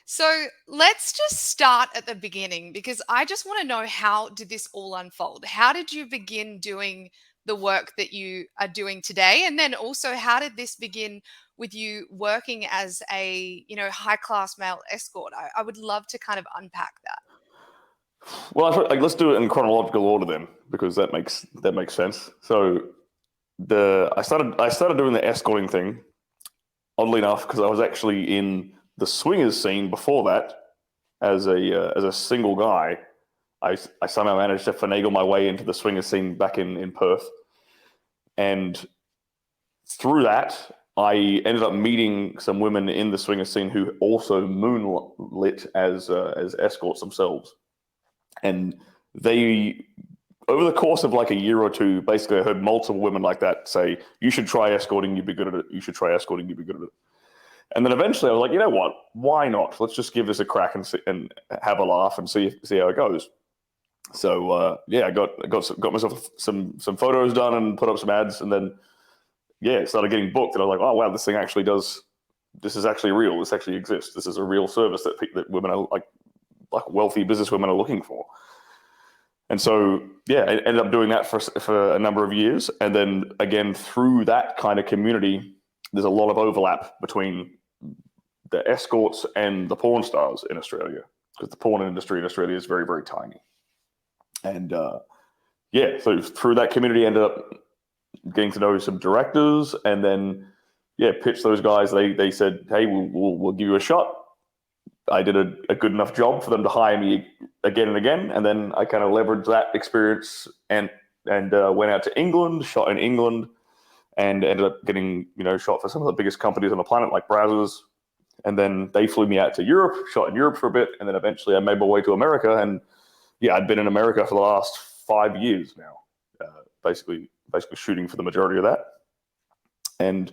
So let's just start at the beginning because I just want to know, how did this all unfold? How did you begin doing the work that you are doing today? And then also, how did this begin with you working as a, high class male escort? I would love to kind of unpack that. Well, let's do it in chronological order then, because that makes sense. So I started doing the escorting thing, oddly enough, because I was actually in the swingers scene before that as a single guy. I somehow managed to finagle my way into the swingers scene back in Perth, and through that, I ended up meeting some women in the swingers scene who also moonlit as escorts themselves, and they, over the course of like a year or two, basically I heard multiple women like that say, "You should try escorting. You'd be good at it. You should try escorting. You'd be good at it." And then eventually I was like, you know what? Why not? Let's just give this a crack and have a laugh and see how it goes. So yeah, I got myself some photos done and put up some ads, and then yeah, it started getting booked. And I was like, oh wow, this thing actually does. This is actually real. This actually exists. This is a real service that women are like wealthy business women are looking for. And so, yeah, I ended up doing that for a number of years. And then again, through that kind of community, there's a lot of overlap between the escorts and the porn stars in Australia, because the porn industry in Australia is very, very tiny. And yeah, so through that community, ended up getting to know some directors, and then yeah, pitched those guys. They said, hey, we'll give you a shot. I did a good enough job for them to hire me again and again, and then I kind of leveraged that experience and went out to England, shot in England, and ended up getting shot for some of the biggest companies on the planet like Brazzers. And then they flew me out to Europe, shot in Europe for a bit, and then eventually I made my way to America. And yeah, I'd been in America for the last 5 years now, basically shooting for the majority of that. And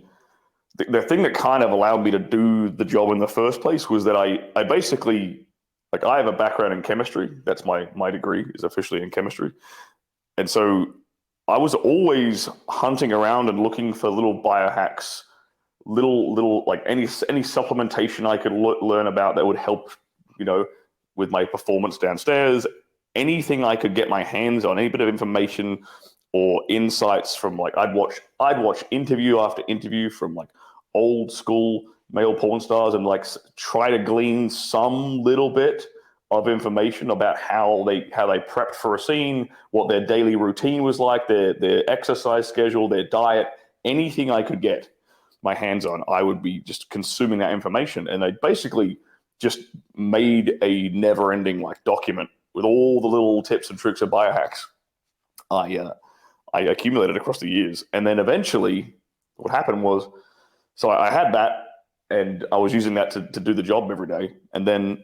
the thing that kind of allowed me to do the job in the first place was that I basically, like, I have a background in chemistry. That's my degree is officially in chemistry. And so I was always hunting around and looking for little biohacks, little like any supplementation I could learn about that would help, with my performance downstairs. Anything I could get my hands on, any bit of information or insights from, like, I'd watch interview after interview from like old school male porn stars and like try to glean some little bit of information about how they prepped for a scene, what their daily routine was like, their exercise schedule, their diet, anything I could get my hands on, I would be just consuming that information. And I basically just made a never-ending like document with all the little tips and tricks and biohacks I accumulated across the years. And then eventually what happened was, so I had that and I was using that to do the job every day. And then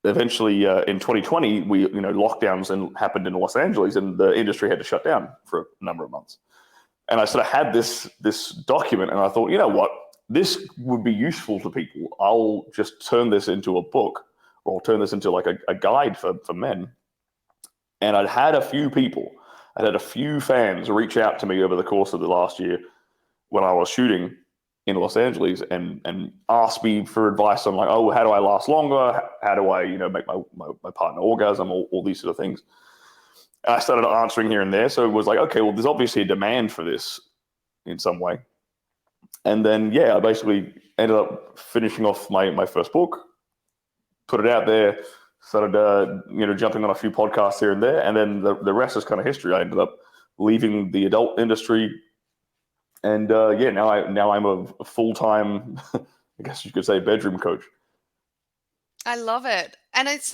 eventually in 2020, lockdowns happened in Los Angeles and the industry had to shut down for a number of months. And I sort of had this document, and I thought, you know what, this would be useful to people. I'll just turn this into a book, or I'll turn this into like a guide for men. And I'd had a few fans reach out to me over the course of the last year when I was shooting in Los Angeles and ask me for advice on, like, oh, how do I last longer? How do I, make my partner orgasm, all these sort of things. I started answering here and there. So it was like, okay, well, there's obviously a demand for this in some way. And then, yeah, I basically ended up finishing off my first book, put it out there, started, jumping on a few podcasts here and there. And then the rest is kind of history. I ended up leaving the adult industry. And yeah, now I'm a full-time, I guess you could say, bedroom coach. I love it. And it's